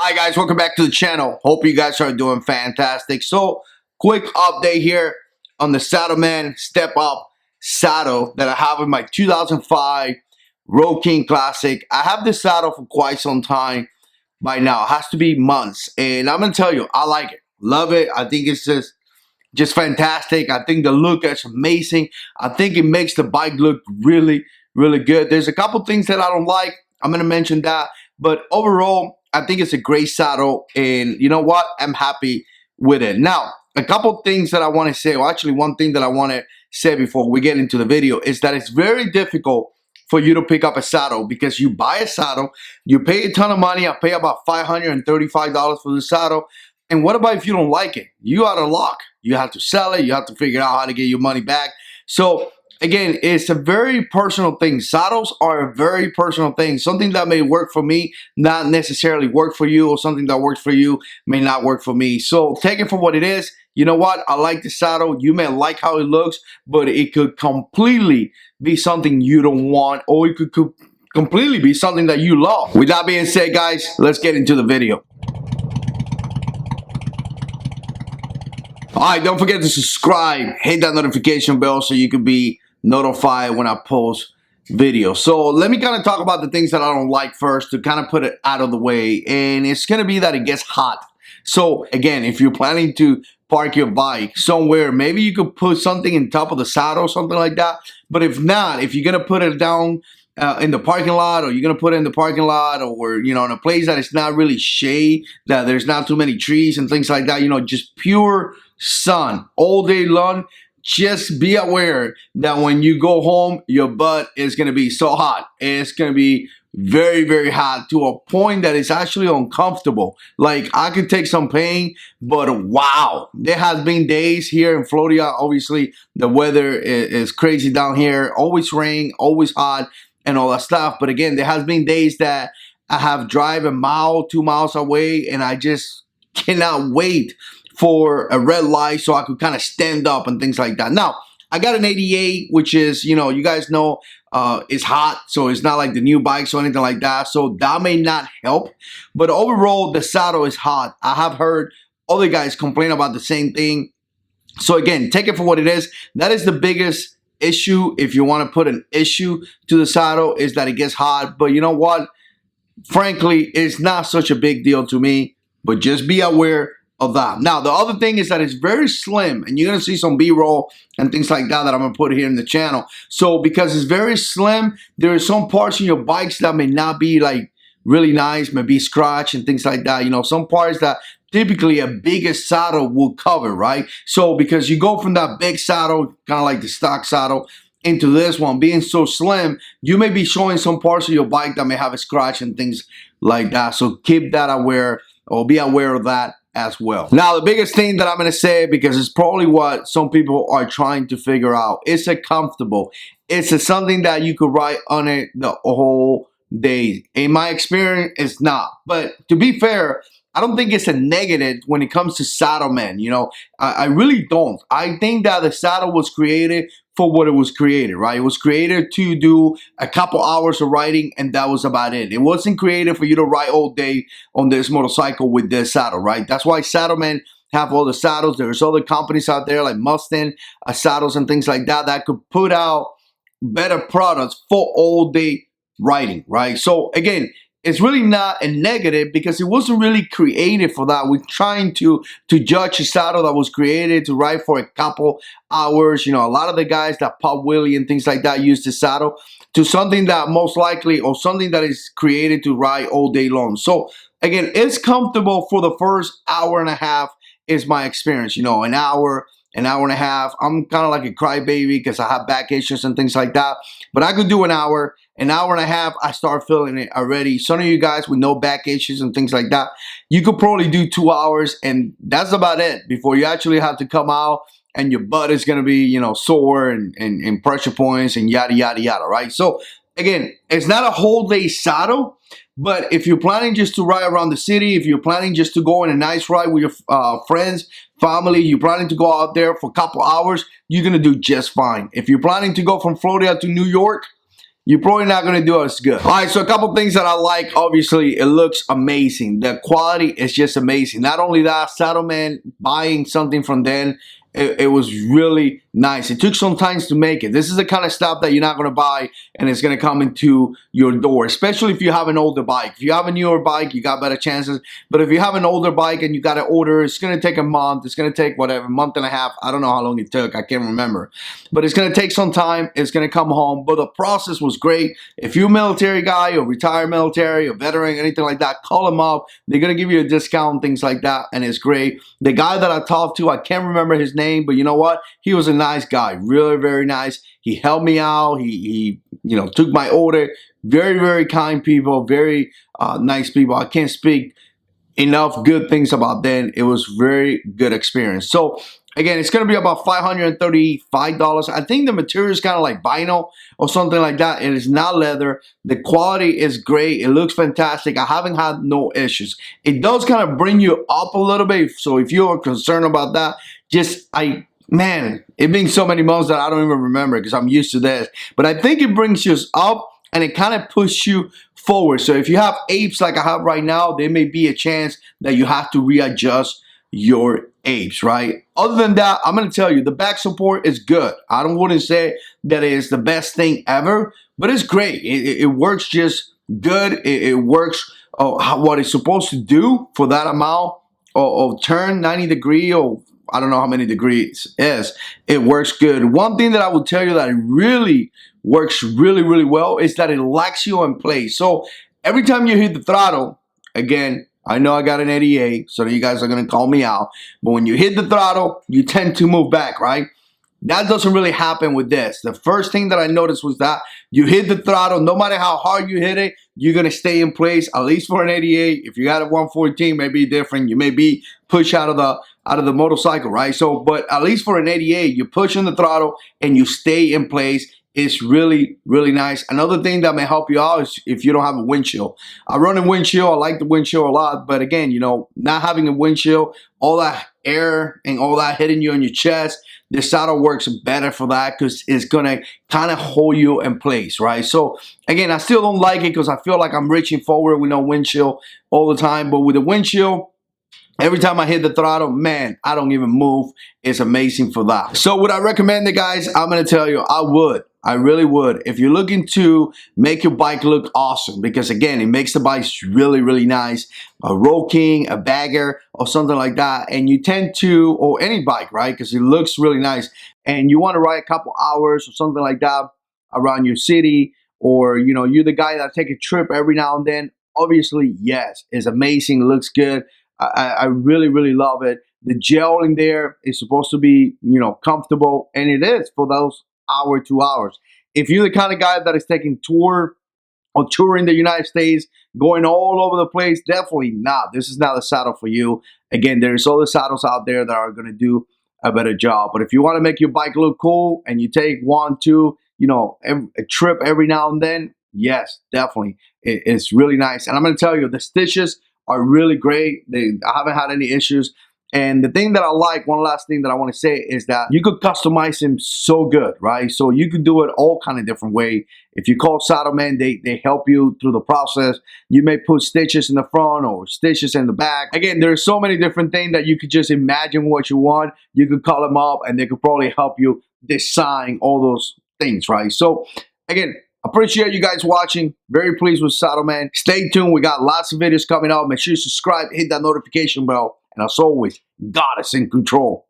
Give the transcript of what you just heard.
Hi guys, welcome back to the channel. Hope you guys are doing fantastic. So, quick update here on the Saddlemen Step Up saddle that I have in my 2005 Road King Classic. I have this saddle for quite some time by now. It has to be months. And I'm going to tell you, I like it. Love it. I think it's just fantastic. I think the look is amazing. I think it makes the bike look really, really good. There's a couple things that I don't like. I'm going to mention that. But overall, I think it's a great saddle. And you know what? I'm happy with it. Now, a couple things that I want to say, or actually one thing that I want to say before we get into the video is that it's very difficult for you to pick up a saddle because you buy a saddle, you pay a ton of money. I pay about $535 for the saddle. And what about if you don't like it? You out of luck. You have to sell it. You have to figure out how to get your money back. So again, it's a very personal thing. Saddles are a very personal thing. Something that may work for me, not necessarily work for you, or something that works for you may not work for me. So take it for what it is. You know what? I like the saddle. You may like how it looks, but it could completely be something you don't want, or it could completely be something that you love. With that being said, guys, let's get into the video. Alright, don't forget to subscribe, hit that notification bell so you can be notified when I post videos. So let me kind of talk about the things that I don't like first to kind of put it out of the way. And it's going to be that it gets hot. So again, if you're planning to park your bike somewhere, maybe you could put something in top of the saddle, something like that. But if not, if you're going to put it down in the parking lot, or you're going to put it in the parking lot, or, you know, in a place that it's not really shade, that there's not too many trees and things like that, you know, just pure sun all day long, just be aware that when you go home, your butt is going to be so hot. It's going to be very, very hot to a point that it's actually uncomfortable. Like, I could take some pain, but wow, there has been days here in Florida. Obviously, the weather is crazy down here. Always rain, always hot, and all that stuff. But again, there has been days that I have drive a mile, 2 miles away, and I just cannot wait for a red light so I could kind of stand up and things like that. Now, I got an 88, which is, you know, you guys know it's hot, so it's not like the new bikes or anything like that. So that may not help. But overall, the saddle is hot. I have heard other guys complain about the same thing. So again, take it for what it is. That is the biggest issue. If you want to put an issue to the saddle, is that it gets hot. But you know what? Frankly, it's not such a big deal to me. But just be aware of that. Now, the other thing is that it's very slim, and you're going to see some B-roll and things like that I'm going to put here in the channel. So because it's very slim, there are some parts in your bikes that may not be like really nice, maybe scratch and things like that. You know, some parts that typically a bigger saddle will cover, right? So because you go from that big saddle, kind of like the stock saddle, into this one being so slim, you may be showing some parts of your bike that may have a scratch and things like that. So keep that aware, or be aware of that as well. Now, the biggest thing that I'm going to say, because it's probably what some people are trying to figure out, is it comfortable? It's something that you could ride on it the whole day. In my experience, it's not. But to be fair, I don't think it's a negative when it comes to Saddlemen. You know, I really don't. I think that the saddle was created for what it was created, right? It was created to do a couple hours of riding, and that was about it. It wasn't created for you to ride all day on this motorcycle with this saddle, right? That's why Saddlemen have all the saddles. There's other companies out there like Mustang saddles and things like that that could put out better products for all day riding, right? So again, it's really not a negative because it wasn't really created for that. We're trying to judge a saddle that was created to ride for a couple hours. You know, a lot of the guys that pop wheelie and things like that use the saddle to something that most likely, or something that is created to ride all day long. So again, it's comfortable for the first hour and a half is my experience. You know, an hour and a half. I'm kind of like a crybaby because I have back issues and things like that. But I could do an hour and a half, I start feeling it already. Some of you guys with no back issues and things like that, you could probably do 2 hours, and that's about it before you actually have to come out and your butt is going to be, you know, sore and pressure points and yada, yada, yada, right? So again, it's not a whole day saddle, but if you're planning just to ride around the city, if you're planning just to go on a nice ride with your friends, family, you're planning to go out there for a couple hours, you're going to do just fine. If you're planning to go from Florida to New York, you're probably not going to do as good. All right, so a couple things that I like. Obviously, it looks amazing. The quality is just amazing. Not only that, Saddlemen, buying something from them, it was really nice. It took some time to make it. This is the kind of stuff that you're not going to buy and it's going to come into your door, especially if you have an older bike. If you have a newer bike, you got better chances. But if you have an older bike and you got to order, it's going to take a month. It's going to take whatever, month and a half. I don't know how long it took. I can't remember. But it's going to take some time. It's going to come home. But the process was great. If you're a military guy or retired military or veteran, anything like that, call them up. They're going to give you a discount, things like that. And it's great. The guy that I talked to, I can't remember his name, but you know what? He was a nice guy. Really, very nice. He helped me out. He took my order. Very, very kind people. Very nice people. I can't speak enough good things about them. It was very good experience. So again, it's going to be about $535. I think the material is kind of like vinyl or something like that. It is not leather. The quality is great. It looks fantastic. I haven't had no issues. It does kind of bring you up a little bit. So if you're concerned about that, man, it been so many months that I don't even remember because I'm used to this. But I think it brings you up and it kind of pushes you forward. So if you have apes like I have right now, there may be a chance that you have to readjust your apes, right? Other than that, I'm going to tell you, the back support is good. I wouldn't say that it is the best thing ever, but it's great. It works just good. It works what it's supposed to do for that amount of turn, 90 degree or I don't know how many degrees is. It works good. One thing that I would tell you that it really works really, really well is that it locks you in place. So every time you hit the throttle, again, I know I got an 88, so you guys are going to call me out. But when you hit the throttle, you tend to move back, right? That doesn't really happen with this. The first thing that I noticed was that you hit the throttle, no matter how hard you hit it, you're going to stay in place, at least for an 88. If you got a 114, maybe different. You may be pushed out of the motorcycle, right? So, but at least for an 88, you push on the throttle and you stay in place. It's really, really nice. Another thing that may help you out is if you don't have a windshield. I run a windshield. I like the windshield a lot. But again, not having a windshield, all that air and all that hitting you on your chest, the saddle works better for that because it's going to kind of hold you in place, right? So, again, I still don't like it because I feel like I'm reaching forward with no windshield all the time. But with the windshield, every time I hit the throttle, man, I don't even move. It's amazing for that. So would I recommend it, guys? I'm going to tell you, I would. I really would. If you're looking to make your bike look awesome, because again, it makes the bikes really, really nice. A Road King, a Bagger, or something like that. And you tend to, or any bike, right? Because it looks really nice. And you want to ride a couple hours or something like that around your city, or, you're the guy that take a trip every now and then. Obviously, yes, it's amazing. It looks good. I really, really love it. The gel in there is supposed to be, comfortable, and it is for those hour, 2 hours. If you're the kind of guy that is taking touring the United States, going all over the place, definitely not. This is not a saddle for you. Again, there's other saddles out there that are going to do a better job. But if you want to make your bike look cool and you take 1, 2, a trip every now and then, yes, definitely. It's really nice. And I'm going to tell you, the stitches are really great. I haven't had any issues. And the thing that I like, one last thing that I want to say is that you could customize them so good, right? So you could do it all kind of different way. If you call Saddlemen, they help you through the process. You may put stitches in the front or stitches in the back. Again, there's so many different things that you could just imagine what you want. You could call them up and they could probably help you design all those things, right? So again, appreciate you guys watching. Very pleased with Saddlemen. Stay tuned. We got lots of videos coming out. Make sure you subscribe, hit that notification bell. And as always, God is in control.